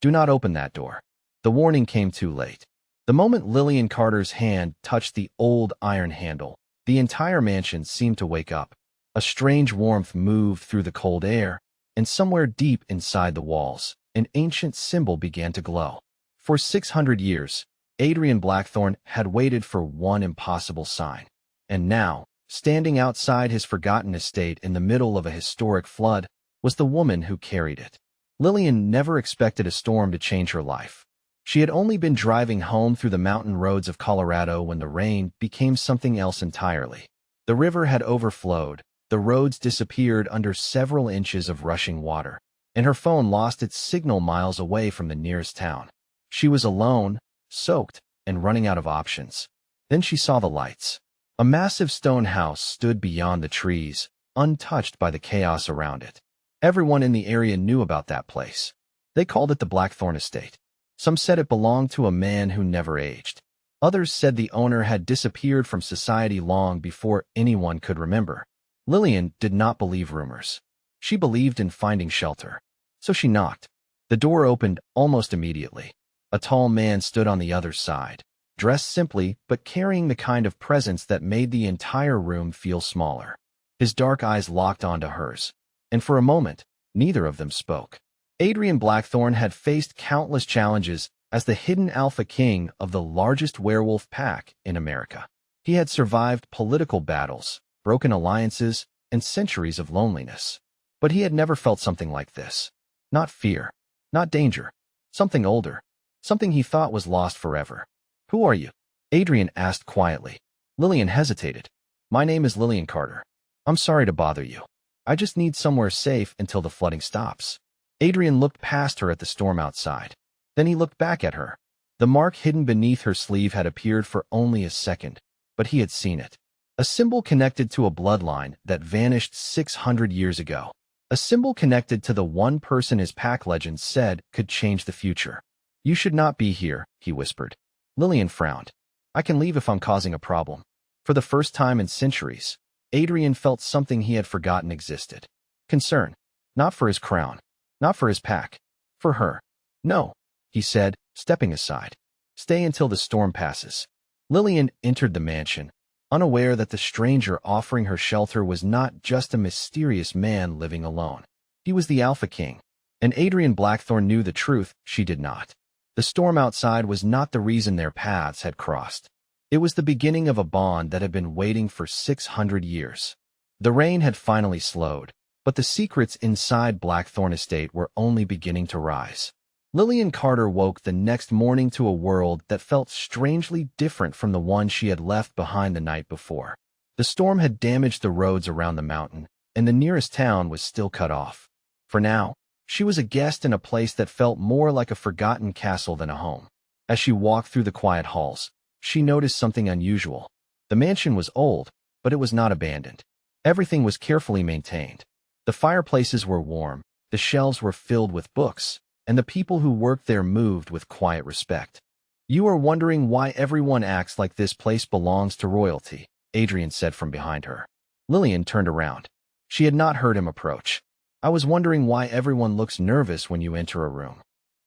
"Do not open that door." The warning came too late. The moment Lillian Carter's hand touched the old iron handle, the entire mansion seemed to wake up. A strange warmth moved through the cold air, and somewhere deep inside the walls, an ancient symbol began to glow. For 600 years, Adrian Blackthorne had waited for one impossible sign. And now, standing outside his forgotten estate in the middle of a historic flood, was the woman who carried it. Lillian never expected a storm to change her life. She had only been driving home through the mountain roads of Colorado when the rain became something else entirely. The river had overflowed, the roads disappeared under several inches of rushing water, and her phone lost its signal miles away from the nearest town. She was alone, soaked, and running out of options. Then she saw the lights. A massive stone house stood beyond the trees, untouched by the chaos around it. Everyone in the area knew about that place. They called it the Blackthorne Estate. Some said it belonged to a man who never aged. Others said the owner had disappeared from society long before anyone could remember. Lillian did not believe rumors. She believed in finding shelter. So she knocked. The door opened almost immediately. A tall man stood on the other side, dressed simply but carrying the kind of presence that made the entire room feel smaller. His dark eyes locked onto hers, and for a moment, neither of them spoke. Adrian Blackthorne had faced countless challenges as the hidden alpha king of the largest werewolf pack in America. He had survived political battles, broken alliances, and centuries of loneliness. But he had never felt something like this. Not fear, not danger, something older, something he thought was lost forever. "Who are you?" Adrian asked quietly. Lillian hesitated. "My name is Lillian Carter. I'm sorry to bother you. I just need somewhere safe until the flooding stops." Adrian looked past her at the storm outside. Then he looked back at her. The mark hidden beneath her sleeve had appeared for only a second, but he had seen it. A symbol connected to a bloodline that vanished 600 years ago. A symbol connected to the one person his pack legend said could change the future. "You should not be here," he whispered. Lillian frowned. "I can leave if I'm causing a problem." For the first time in centuries, Adrian felt something he had forgotten existed. Concern. Not for his crown. Not for his pack. For her. "No," he said, stepping aside. "Stay until the storm passes." Lillian entered the mansion, unaware that the stranger offering her shelter was not just a mysterious man living alone. He was the Alpha King, and Adrian Blackthorne knew the truth she did not. The storm outside was not the reason their paths had crossed. It was the beginning of a bond that had been waiting for 600 years. The rain had finally slowed, but the secrets inside Blackthorne Estate were only beginning to rise. Lillian Carter woke the next morning to a world that felt strangely different from the one she had left behind the night before. The storm had damaged the roads around the mountain, and the nearest town was still cut off. For now, she was a guest in a place that felt more like a forgotten castle than a home. As she walked through the quiet halls, she noticed something unusual. The mansion was old, but it was not abandoned. Everything was carefully maintained. The fireplaces were warm, the shelves were filled with books, and the people who worked there moved with quiet respect. "You are wondering why everyone acts like this place belongs to royalty," Adrian said from behind her. Lillian turned around. She had not heard him approach. "I was wondering why everyone looks nervous when you enter a room."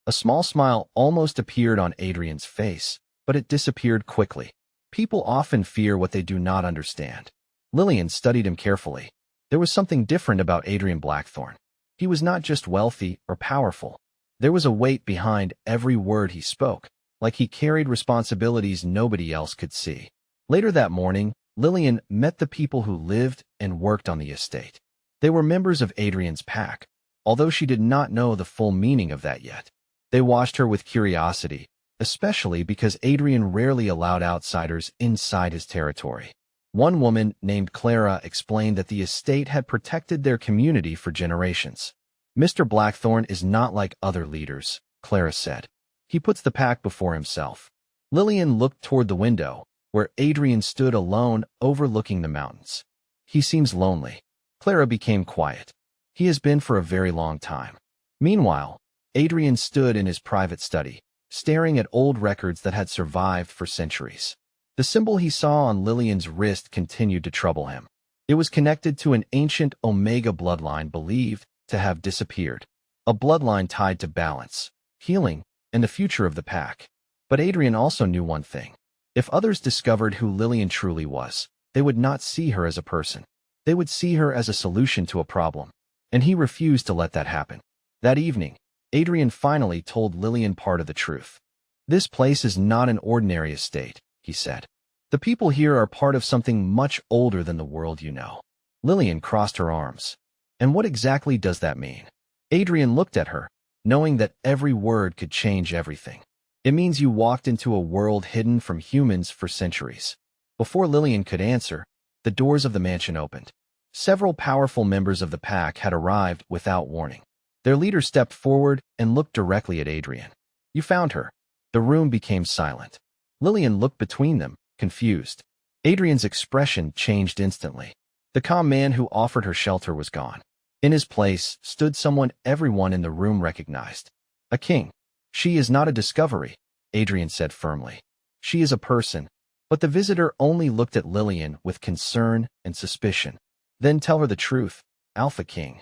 A small smile almost appeared on Adrian's face, but it disappeared quickly. People often fear what they do not understand. Lillian studied him carefully. There was something different about Adrian Blackthorne. He was not just wealthy or powerful. There was a weight behind every word he spoke, like he carried responsibilities nobody else could see. Later that morning, Lillian met the people who lived and worked on the estate. They were members of Adrian's pack, although she did not know the full meaning of that yet. They watched her with curiosity, especially because Adrian rarely allowed outsiders inside his territory. One woman named Clara explained that the estate had protected their community for generations. "Mr. Blackthorne is not like other leaders," Clara said. "He puts the pack before himself." Lillian looked toward the window, where Adrian stood alone overlooking the mountains. "He seems lonely." Clara became quiet. "He has been for a very long time." Meanwhile, Adrian stood in his private study, staring at old records that had survived for centuries. The symbol he saw on Lillian's wrist continued to trouble him. It was connected to an ancient Omega bloodline believed to have disappeared. A bloodline tied to balance, healing, and the future of the pack. But Adrian also knew one thing. If others discovered who Lillian truly was, they would not see her as a person. They would see her as a solution to a problem. And he refused to let that happen. That evening, Adrian finally told Lillian part of the truth. "This place is not an ordinary estate," he said. "The people here are part of something much older than the world you know." Lillian crossed her arms. "And what exactly does that mean?" Adrian looked at her, knowing that every word could change everything. "It means you walked into a world hidden from humans for centuries." Before Lillian could answer, the doors of the mansion opened. Several powerful members of the pack had arrived without warning. Their leader stepped forward and looked directly at Adrian. "You found her." The room became silent. Lillian looked between them, confused. Adrian's expression changed instantly. The calm man who offered her shelter was gone. In his place stood someone everyone in the room recognized. A king. "She is not a discovery," Adrian said firmly. "She is a person." But the visitor only looked at Lillian with concern and suspicion. "Then tell her the truth, Alpha King."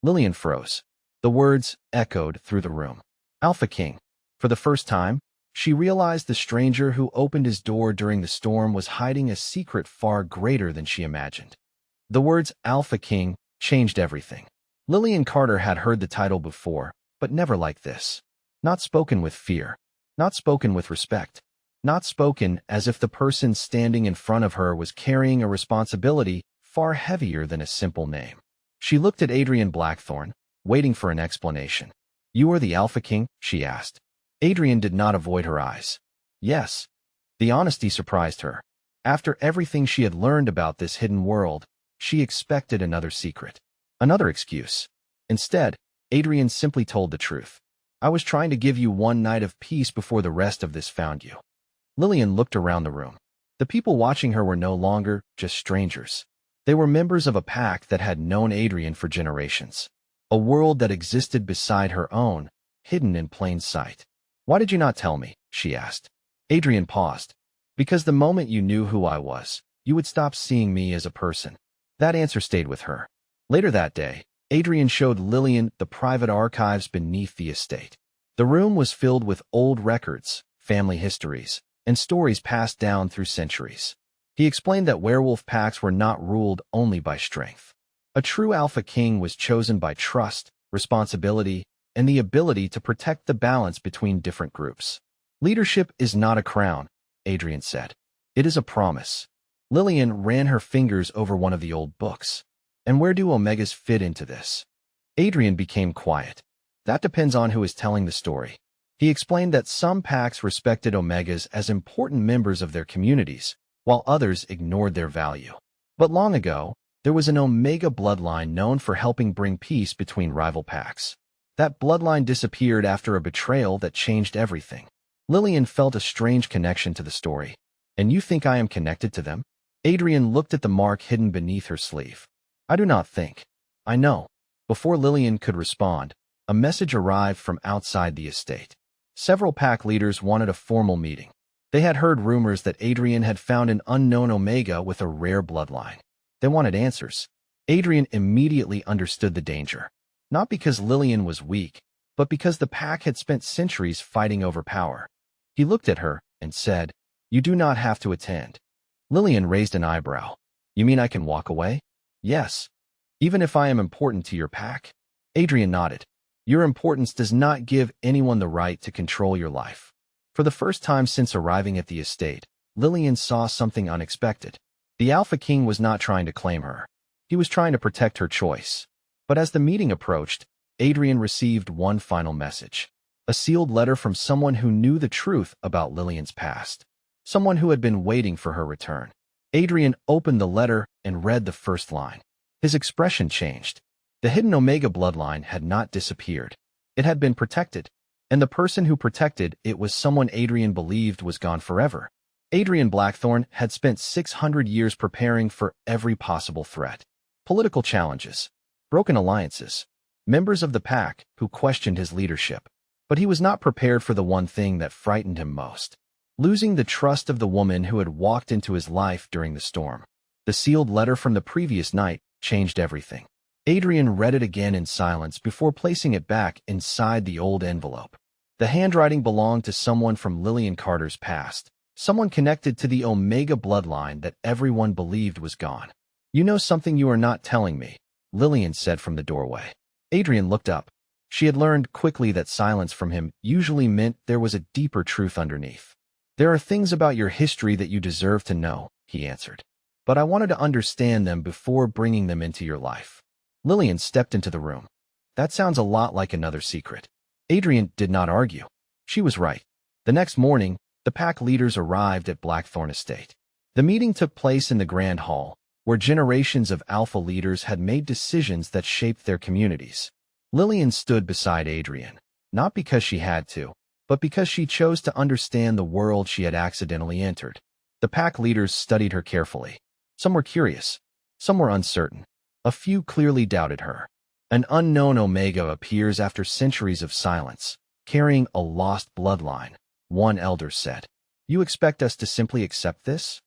Lillian froze. The words echoed through the room. Alpha King. For the first time, she realized the stranger who opened his door during the storm was hiding a secret far greater than she imagined. The words Alpha King changed everything. Lillian Carter had heard the title before, but never like this. Not spoken with fear. Not spoken with respect. Not spoken as if the person standing in front of her was carrying a responsibility far heavier than a simple name. She looked at Adrian Blackthorne, waiting for an explanation. "You are the Alpha King?" she asked. Adrian did not avoid her eyes. "Yes." The honesty surprised her. After everything she had learned about this hidden world, she expected another secret. Another excuse. Instead, Adrian simply told the truth. "I was trying to give you one night of peace before the rest of this found you." Lillian looked around the room. The people watching her were no longer just strangers. They were members of a pack that had known Adrian for generations. A world that existed beside her own, hidden in plain sight. "Why did you not tell me?" she asked. Adrian paused. "Because the moment you knew who I was, you would stop seeing me as a person." That answer stayed with her. Later that day, Adrian showed Lillian the private archives beneath the estate. The room was filled with old records, family histories, and stories passed down through centuries. He explained that werewolf packs were not ruled only by strength. A true Alpha King was chosen by trust, responsibility, and the ability to protect the balance between different groups. "Leadership is not a crown," Adrian said. "It is a promise." Lillian ran her fingers over one of the old books. "And where do Omegas fit into this?" Adrian became quiet. "That depends on who is telling the story." He explained that some packs respected Omegas as important members of their communities, while others ignored their value. But long ago, there was an Omega bloodline known for helping bring peace between rival packs. That bloodline disappeared after a betrayal that changed everything. Lillian felt a strange connection to the story. "And you think I am connected to them?" Adrian looked at the mark hidden beneath her sleeve. "I do not think. I know." Before Lillian could respond, a message arrived from outside the estate. Several pack leaders wanted a formal meeting. They had heard rumors that Adrian had found an unknown Omega with a rare bloodline. They wanted answers. Adrian immediately understood the danger. Not because Lillian was weak, but because the pack had spent centuries fighting over power. He looked at her and said, "You do not have to attend." Lillian raised an eyebrow. "You mean I can walk away?" "Yes. Even if I am important to your pack?" Adrian nodded. "Your importance does not give anyone the right to control your life." For the first time since arriving at the estate, Lillian saw something unexpected. The Alpha King was not trying to claim her. He was trying to protect her choice. But as the meeting approached, Adrian received one final message. A sealed letter from someone who knew the truth about Lillian's past. Someone who had been waiting for her return. Adrian opened the letter and read the first line. His expression changed. The hidden Omega bloodline had not disappeared. It had been protected. And the person who protected it was someone Adrian believed was gone forever. Adrian Blackthorne had spent 600 years preparing for every possible threat. Political challenges. Broken alliances. Members of the pack who questioned his leadership. But he was not prepared for the one thing that frightened him most. Losing the trust of the woman who had walked into his life during the storm. The sealed letter from the previous night changed everything. Adrian read it again in silence before placing it back inside the old envelope. The handwriting belonged to someone from Lillian Carter's past, someone connected to the Omega bloodline that everyone believed was gone. "You know something you are not telling me," Lillian said from the doorway. Adrian looked up. She had learned quickly that silence from him usually meant there was a deeper truth underneath. "There are things about your history that you deserve to know," he answered. "But I wanted to understand them before bringing them into your life." Lillian stepped into the room. "That sounds a lot like another secret." Adrian did not argue. She was right. The next morning, the pack leaders arrived at Blackthorn Estate. The meeting took place in the Grand Hall, where generations of alpha leaders had made decisions that shaped their communities. Lillian stood beside Adrian, not because she had to, but because she chose to understand the world she had accidentally entered. The pack leaders studied her carefully. Some were curious, some were uncertain. A few clearly doubted her. An unknown Omega appears after centuries of silence, carrying a lost bloodline, one elder said. "You expect us to simply accept this?"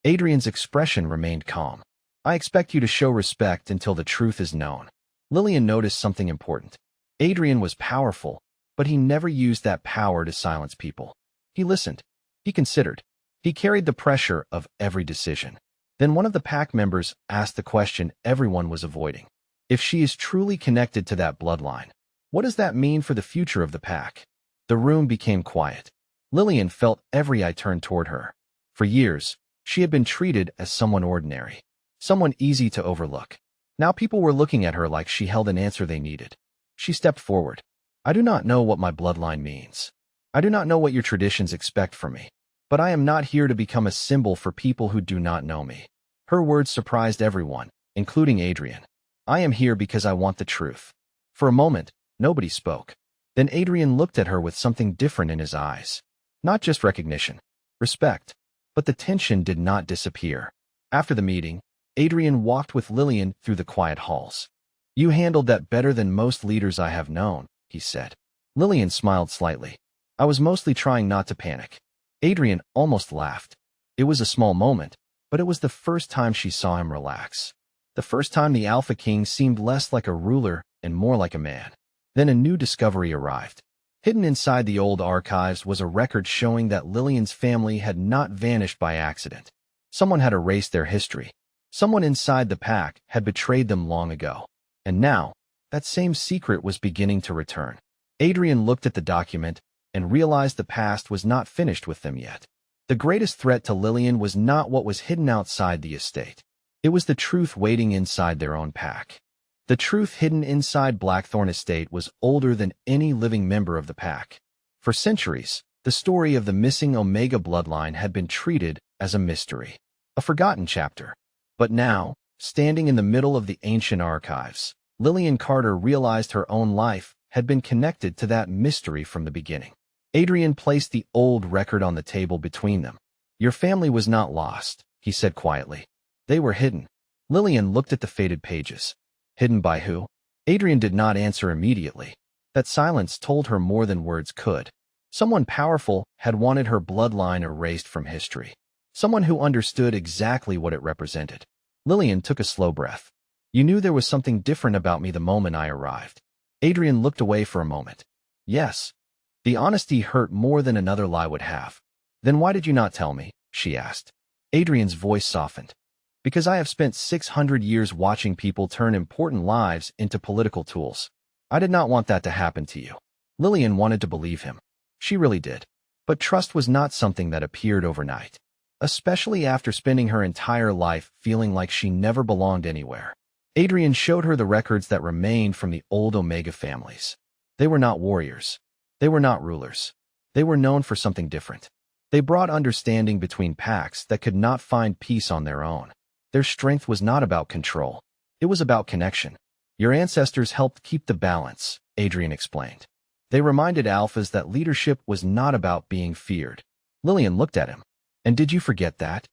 Adrian's expression remained calm. "I expect you to show respect until the truth is known." Lillian noticed something important. Adrian was powerful, but he never used that power to silence people. He listened. He considered. He carried the pressure of every decision. Then one of the pack members asked the question everyone was avoiding. "If she is truly connected to that bloodline, what does that mean for the future of the pack?" The room became quiet. Lillian felt every eye turned toward her. For years, she had been treated as someone ordinary, someone easy to overlook. Now people were looking at her like she held an answer they needed. She stepped forward. "I do not know what my bloodline means. I do not know what your traditions expect from me. But I am not here to become a symbol for people who do not know me." Her words surprised everyone, including Adrian. "I am here because I want the truth." For a moment, nobody spoke. Then Adrian looked at her with something different in his eyes. Not just recognition, respect. But the tension did not disappear. After the meeting, Adrian walked with Lillian through the quiet halls. "You handled that better than most leaders I have known," he said. Lillian smiled slightly. "I was mostly trying not to panic." Adrian almost laughed. It was a small moment, but it was the first time she saw him relax. The first time the Alpha King seemed less like a ruler and more like a man. Then a new discovery arrived. Hidden inside the old archives was a record showing that Lillian's family had not vanished by accident. Someone had erased their history. Someone inside the pack had betrayed them long ago. And now, that same secret was beginning to return. Adrian looked at the document and realized the past was not finished with them yet. The greatest threat to Lillian was not what was hidden outside the estate. It was the truth waiting inside their own pack. The truth hidden inside Blackthorn Estate was older than any living member of the pack. For centuries, the story of the missing Omega bloodline had been treated as a mystery, a forgotten chapter. But now, standing in the middle of the ancient archives, Lillian Carter realized her own life had been connected to that mystery from the beginning. Adrian placed the old record on the table between them. "Your family was not lost," he said quietly. "They were hidden." Lillian looked at the faded pages. Hidden by who? Adrian did not answer immediately. That silence told her more than words could. Someone powerful had wanted her bloodline erased from history. Someone who understood exactly what it represented. Lillian took a slow breath. "You knew there was something different about me the moment I arrived." Adrian looked away for a moment. "Yes." The honesty hurt more than another lie would have. "Then why did you not tell me?" she asked. Adrian's voice softened. "Because I have spent 600 years watching people turn important lives into political tools. I did not want that to happen to you." Lillian wanted to believe him. She really did. But trust was not something that appeared overnight, especially after spending her entire life feeling like she never belonged anywhere. Adrian showed her the records that remained from the old Omega families. They were not warriors. They were not rulers. They were known for something different. They brought understanding between packs that could not find peace on their own. Their strength was not about control. It was about connection. "Your ancestors helped keep the balance," Adrian explained. "They reminded alphas that leadership was not about being feared." Lillian looked at him. "And did you forget that?"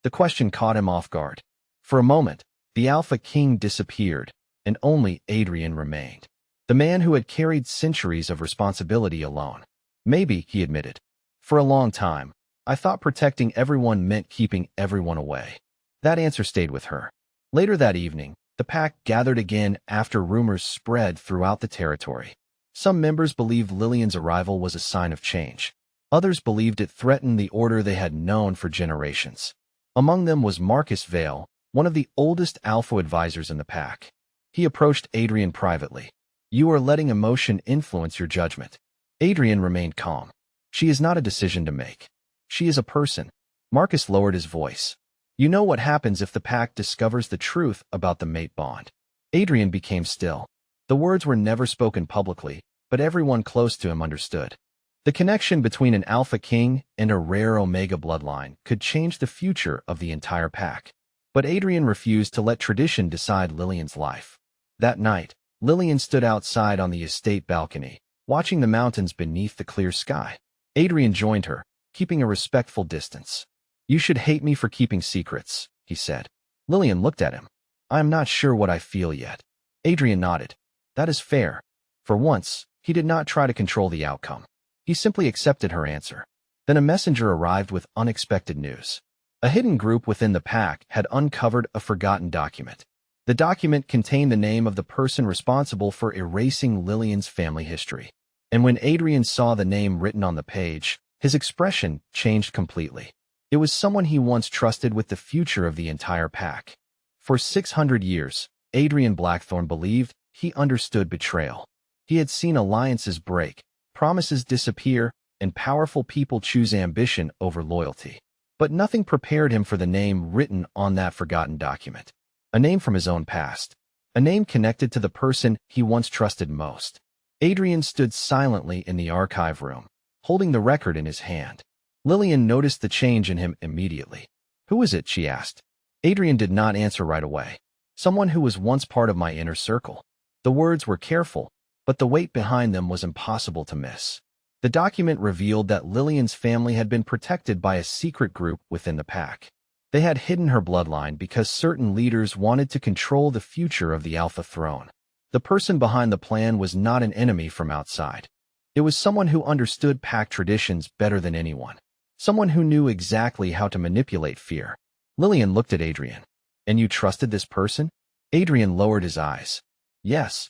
The question caught him off guard. For a moment, the Alpha King disappeared, and only Adrian remained. The man who had carried centuries of responsibility alone. "Maybe," he admitted. "For a long time, I thought protecting everyone meant keeping everyone away." That answer stayed with her. Later that evening, the pack gathered again after rumors spread throughout the territory. Some members believed Lillian's arrival was a sign of change. Others believed it threatened the order they had known for generations. Among them was Marcus Vale, one of the oldest Alpha advisors in the pack. He approached Adrian privately. "You are letting emotion influence your judgment." Adrian remained calm. "She is not a decision to make. She is a person." Marcus lowered his voice. "You know what happens if the pack discovers the truth about the mate bond." Adrian became still. The words were never spoken publicly, but everyone close to him understood. The connection between an Alpha King and a rare Omega bloodline could change the future of the entire pack. But Adrian refused to let tradition decide Lillian's life. That night, Lillian stood outside on the estate balcony, watching the mountains beneath the clear sky. Adrian joined her, keeping a respectful distance. "You should hate me for keeping secrets," he said. Lillian looked at him. "I am not sure what I feel yet." Adrian nodded. "That is fair." For once, he did not try to control the outcome. He simply accepted her answer. Then a messenger arrived with unexpected news. A hidden group within the pack had uncovered a forgotten document. The document contained the name of the person responsible for erasing Lillian's family history. And when Adrian saw the name written on the page, his expression changed completely. It was someone he once trusted with the future of the entire pack. For 600 years, Adrian Blackthorne believed he understood betrayal. He had seen alliances break, promises disappear, and powerful people choose ambition over loyalty. But nothing prepared him for the name written on that forgotten document. A name from his own past. A name connected to the person he once trusted most. Adrian stood silently in the archive room, holding the record in his hand. Lillian noticed the change in him immediately. "Who is it?" she asked. Adrian did not answer right away. "Someone who was once part of my inner circle." The words were careful, but the weight behind them was impossible to miss. The document revealed that Lillian's family had been protected by a secret group within the pack. They had hidden her bloodline because certain leaders wanted to control the future of the Alpha throne. The person behind the plan was not an enemy from outside. It was someone who understood pack traditions better than anyone. Someone who knew exactly how to manipulate fear. Lillian looked at Adrian. "And you trusted this person?" Adrian lowered his eyes. "Yes."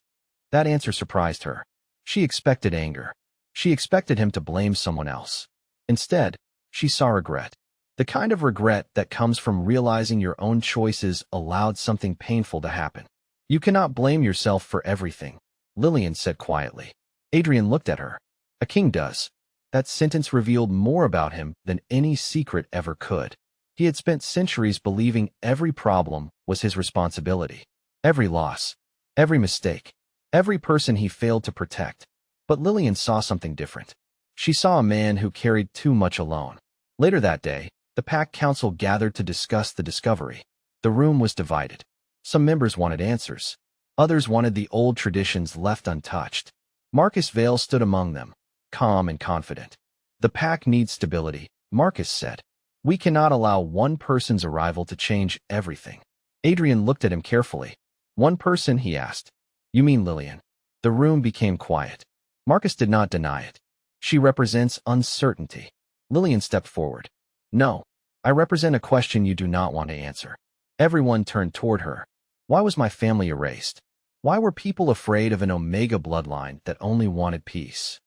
That answer surprised her. She expected anger. She expected him to blame someone else. Instead, she saw regret. The kind of regret that comes from realizing your own choices allowed something painful to happen. "You cannot blame yourself for everything," Lillian said quietly. Adrian looked at her. "A king does." That sentence revealed more about him than any secret ever could. He had spent centuries believing every problem was his responsibility. Every loss, every mistake, every person he failed to protect. But Lillian saw something different. She saw a man who carried too much alone. Later that day, the pack council gathered to discuss the discovery. The room was divided. Some members wanted answers. Others wanted the old traditions left untouched. Marcus Vale stood among them, calm and confident. "The pack needs stability," Marcus said. "We cannot allow one person's arrival to change everything." Adrian looked at him carefully. "One person?" he asked. "You mean Lillian?" The room became quiet. Marcus did not deny it. "She represents uncertainty." Lillian stepped forward. "No, I represent a question you do not want to answer." Everyone turned toward her. "Why was my family erased? Why were people afraid of an Omega bloodline that only wanted peace?"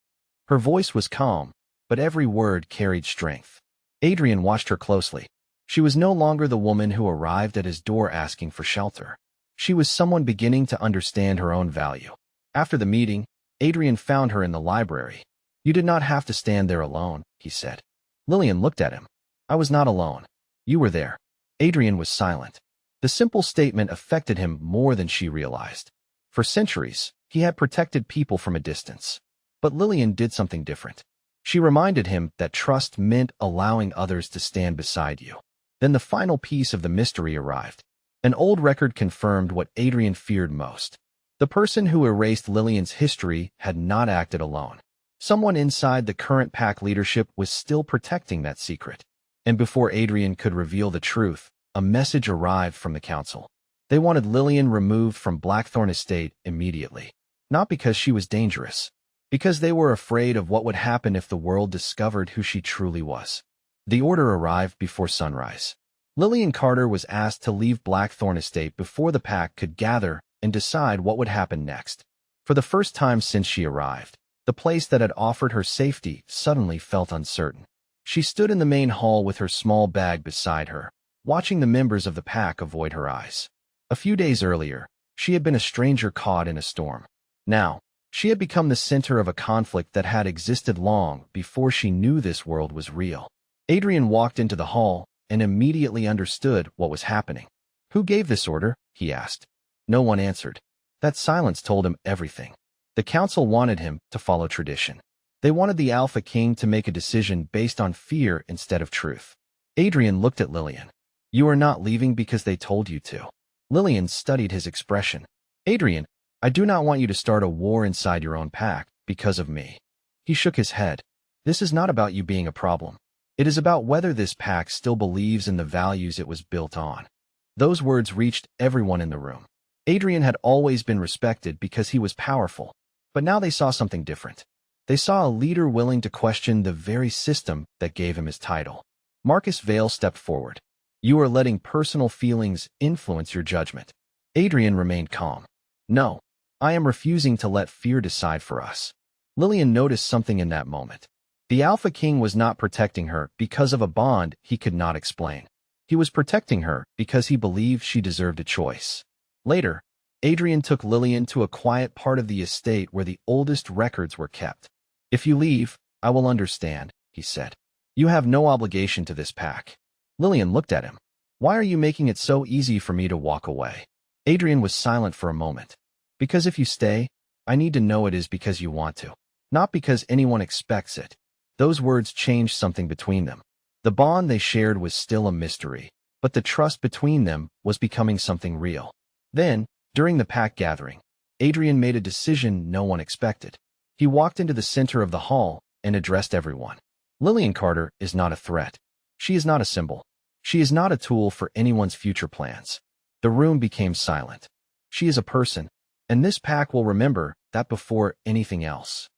Her voice was calm, but every word carried strength. Adrian watched her closely. She was no longer the woman who arrived at his door asking for shelter. She was someone beginning to understand her own value. After the meeting, Adrian found her in the library. "You did not have to stand there alone," he said. Lillian looked at him. "I was not alone. You were there." Adrian was silent. The simple statement affected him more than she realized. For centuries, he had protected people from a distance. But Lillian did something different. She reminded him that trust meant allowing others to stand beside you. Then the final piece of the mystery arrived. An old record confirmed what Adrian feared most. The person who erased Lillian's history had not acted alone. Someone inside the current pack leadership was still protecting that secret. And before Adrian could reveal the truth, a message arrived from the council. They wanted Lillian removed from Blackthorne Estate immediately. Not because she was dangerous, because they were afraid of what would happen if the world discovered who she truly was. The order arrived before sunrise. Lillian Carter was asked to leave Blackthorne Estate before the pack could gather and decide what would happen next. For the first time since she arrived, the place that had offered her safety suddenly felt uncertain. She stood in the main hall with her small bag beside her, watching the members of the pack avoid her eyes. A few days earlier, she had been a stranger caught in a storm. Now, she had become the center of a conflict that had existed long before she knew this world was real. Adrian walked into the hall and immediately understood what was happening. "Who gave this order?" he asked. No one answered. That silence told him everything. The council wanted him to follow tradition. They wanted the Alpha King to make a decision based on fear instead of truth. Adrian looked at Lillian. "You are not leaving because they told you to." Lillian studied his expression. "Adrian, I do not want you to start a war inside your own pack because of me." He shook his head. "This is not about you being a problem. It is about whether this pack still believes in the values it was built on." Those words reached everyone in the room. Adrian had always been respected because he was powerful, but now they saw something different. They saw a leader willing to question the very system that gave him his title. Marcus Vale stepped forward. "You are letting personal feelings influence your judgment." Adrian remained calm. "No, I am refusing to let fear decide for us." Lillian noticed something in that moment. The Alpha King was not protecting her because of a bond he could not explain. He was protecting her because he believed she deserved a choice. Later, Adrian took Lillian to a quiet part of the estate where the oldest records were kept. "If you leave, I will understand," he said. "You have no obligation to this pack." Lillian looked at him. "Why are you making it so easy for me to walk away?" Adrian was silent for a moment. "Because if you stay, I need to know it is because you want to, not because anyone expects it." Those words changed something between them. The bond they shared was still a mystery, but the trust between them was becoming something real. Then, during the pack gathering, Adrian made a decision no one expected. He walked into the center of the hall and addressed everyone. "Lillian Carter is not a threat. She is not a symbol. She is not a tool for anyone's future plans." The room became silent. "She is a person, and this pack will remember that before anything else."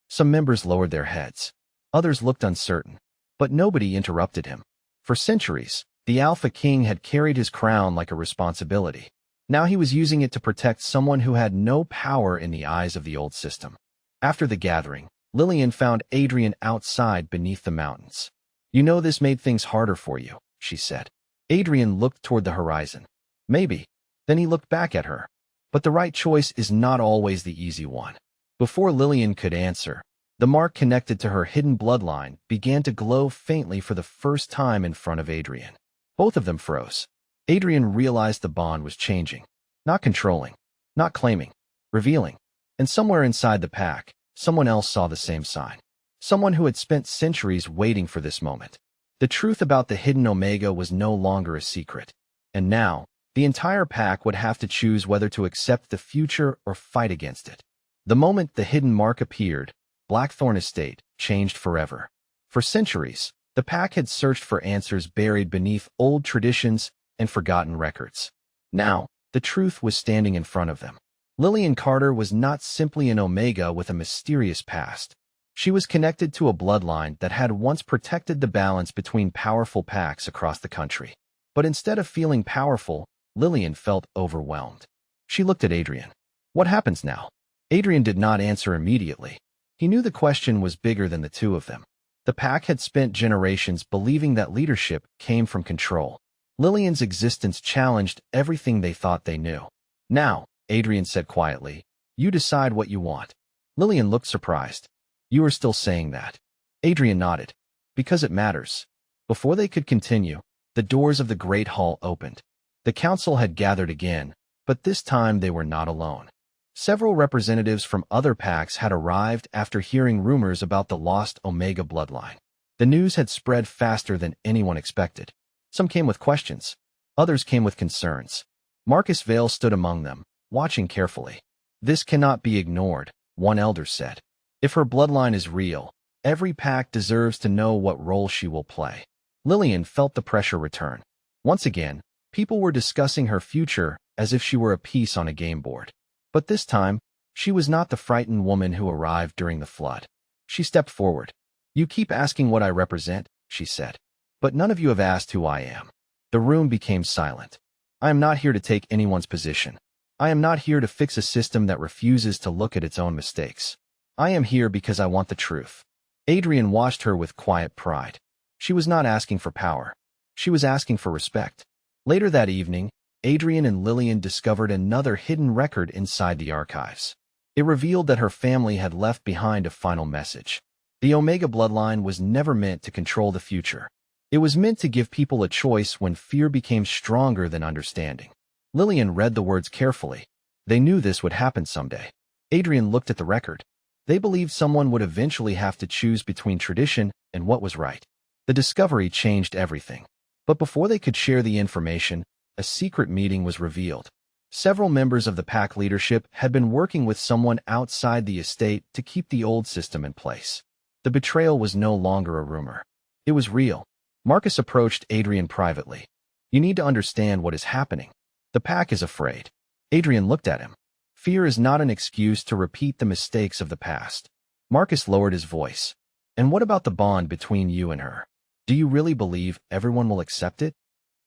Some members lowered their heads. Others looked uncertain, but nobody interrupted him. For centuries, the Alpha King had carried his crown like a responsibility. Now he was using it to protect someone who had no power in the eyes of the old system. After the gathering, Lillian found Adrian outside beneath the mountains. "You know this made things harder for you," she said. Adrian looked toward the horizon. "Maybe." Then he looked back at her. "But the right choice is not always the easy one." Before Lillian could answer, the mark connected to her hidden bloodline began to glow faintly for the first time in front of Adrian. Both of them froze. Adrian realized the bond was changing. Not controlling, not claiming, revealing. And somewhere inside the pack, someone else saw the same sign. Someone who had spent centuries waiting for this moment. The truth about the hidden Omega was no longer a secret. And now, the entire pack would have to choose whether to accept the future or fight against it. The moment the hidden mark appeared, Blackthorn Estate changed forever. For centuries, the pack had searched for answers buried beneath old traditions and forgotten records. Now, the truth was standing in front of them. Lillian Carter was not simply an Omega with a mysterious past. She was connected to a bloodline that had once protected the balance between powerful packs across the country. But instead of feeling powerful, Lillian felt overwhelmed. She looked at Adrian. "What happens now?" Adrian did not answer immediately. He knew the question was bigger than the two of them. The pack had spent generations believing that leadership came from control. Lillian's existence challenged everything they thought they knew. "Now," Adrian said quietly, "you decide what you want." Lillian looked surprised. "You are still saying that?" Adrian nodded. "Because it matters." Before they could continue, the doors of the Great Hall opened. The council had gathered again, but this time they were not alone. Several representatives from other packs had arrived after hearing rumors about the lost Omega bloodline. The news had spread faster than anyone expected. Some came with questions. Others came with concerns. Marcus Vale stood among them, watching carefully. "This cannot be ignored," one elder said. "If her bloodline is real, every pack deserves to know what role she will play." Lillian felt the pressure return. Once again, people were discussing her future as if she were a piece on a game board. But this time, she was not the frightened woman who arrived during the flood. She stepped forward. "You keep asking what I represent," she said. "But none of you have asked who I am." The room became silent. "I am not here to take anyone's position. I am not here to fix a system that refuses to look at its own mistakes. I am here because I want the truth. Adrian watched her with quiet pride. She was not asking for power. She was asking for respect. Later that evening, Adrian and Lillian discovered another hidden record inside the archives. It revealed that her family had left behind a final message. The Omega bloodline was never meant to control the future. It was meant to give people a choice when fear became stronger than understanding. Lillian read the words carefully. They knew this would happen someday. Adrian looked at the record. They believed someone would eventually have to choose between tradition and what was right. The discovery changed everything. But before they could share the information, a secret meeting was revealed. Several members of the pack leadership had been working with someone outside the estate to keep the old system in place. The betrayal was no longer a rumor. It was real. Marcus approached Adrian privately. You need to understand what is happening. The pack is afraid. Adrian looked at him. Fear is not an excuse to repeat the mistakes of the past. Marcus lowered his voice. And what about the bond between you and her? Do you really believe everyone will accept it?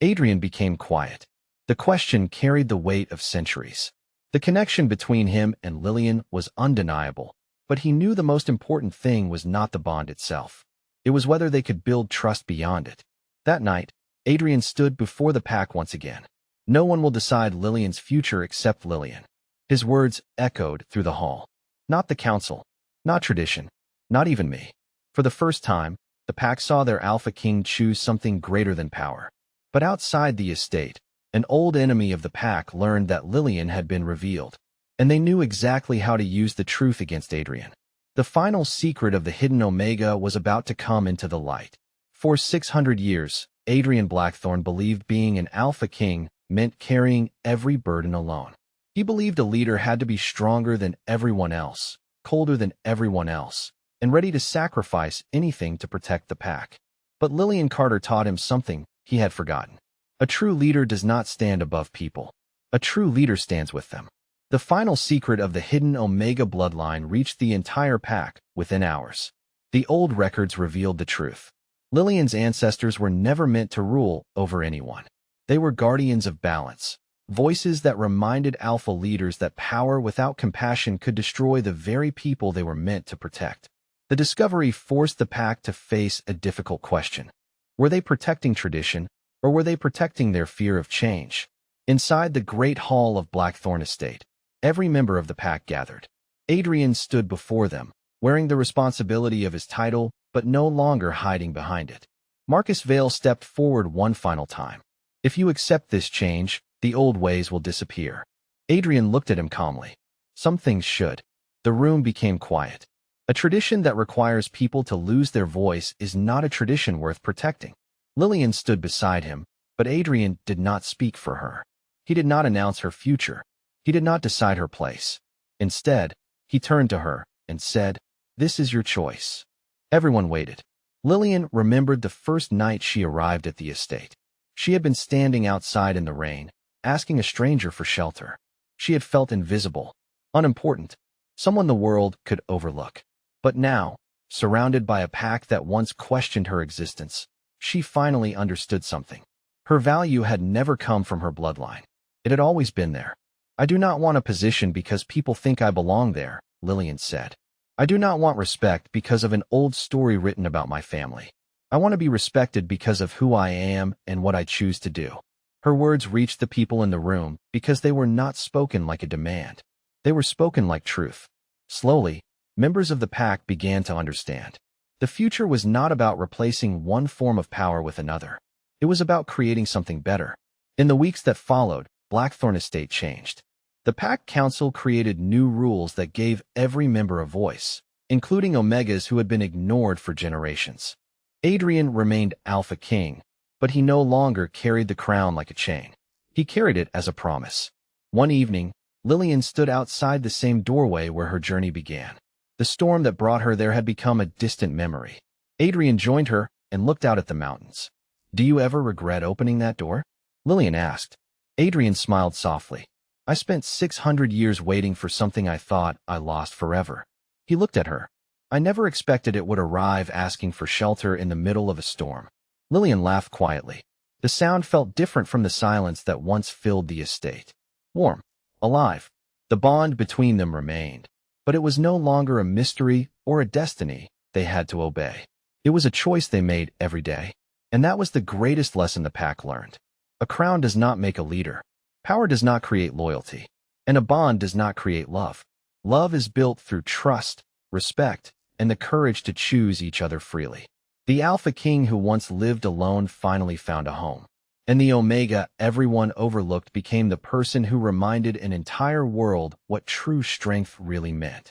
Adrian became quiet. The question carried the weight of centuries. The connection between him and Lillian was undeniable, but he knew the most important thing was not the bond itself. It was whether they could build trust beyond it. That night, Adrian stood before the pack once again. No one will decide Lillian's future except Lillian. His words echoed through the hall. Not the council, not tradition, not even me. For the first time, the pack saw their Alpha King choose something greater than power. But outside the estate, an old enemy of the pack learned that Lillian had been revealed, and they knew exactly how to use the truth against Adrian. The final secret of the hidden Omega was about to come into the light. For 600 years, Adrian Blackthorne believed being an Alpha King meant carrying every burden alone. He believed a leader had to be stronger than everyone else, colder than everyone else, and ready to sacrifice anything to protect the pack. But Lillian Carter taught him something he had forgotten. A true leader does not stand above people. A true leader stands with them. The final secret of the hidden Omega bloodline reached the entire pack within hours. The old records revealed the truth. Lillian's ancestors were never meant to rule over anyone. They were guardians of balance. Voices that reminded alpha leaders that power without compassion could destroy the very people they were meant to protect. The discovery forced the pack to face a difficult question. Were they protecting tradition, or were they protecting their fear of change? Inside the great hall of Blackthorne Estate, every member of the pack gathered. Adrian stood before them, wearing the responsibility of his title, but no longer hiding behind it. Marcus Vale stepped forward one final time. If you accept this change, the old ways will disappear. Adrian looked at him calmly. Some things should. The room became quiet. A tradition that requires people to lose their voice is not a tradition worth protecting. Lillian stood beside him, but Adrian did not speak for her. He did not announce her future. He did not decide her place. Instead, he turned to her and said, "This is your choice." Everyone waited. Lillian remembered the first night she arrived at the estate. She had been standing outside in the rain, asking a stranger for shelter. She had felt invisible, unimportant, someone the world could overlook. But now, surrounded by a pack that once questioned her existence, she finally understood something. Her value had never come from her bloodline. It had always been there. "I do not want a position because people think I belong there," Lillian said. "I do not want respect because of an old story written about my family. I want to be respected because of who I am and what I choose to do." Her words reached the people in the room because they were not spoken like a demand. They were spoken like truth. Slowly, members of the pack began to understand. The future was not about replacing one form of power with another. It was about creating something better. In the weeks that followed, Blackthorne Estate changed. The Pack Council created new rules that gave every member a voice, including Omegas who had been ignored for generations. Adrian remained Alpha King, but he no longer carried the crown like a chain. He carried it as a promise. One evening, Lillian stood outside the same doorway where her journey began. The storm that brought her there had become a distant memory. Adrian joined her and looked out at the mountains. "Do you ever regret opening that door?" Lillian asked. Adrian smiled softly. "I spent 600 years waiting for something I thought I lost forever." He looked at her. "I never expected it would arrive asking for shelter in the middle of a storm." Lillian laughed quietly. The sound felt different from the silence that once filled the estate. Warm. alive. The bond between them remained, but it was no longer a mystery or a destiny they had to obey. It was a choice they made every day. And that was the greatest lesson the pack learned. A crown does not make a leader. Power does not create loyalty. And a bond does not create love. Love is built through trust, respect, and the courage to choose each other freely. The Alpha King who once lived alone finally found a home. And the Omega everyone overlooked became the person who reminded an entire world what true strength really meant.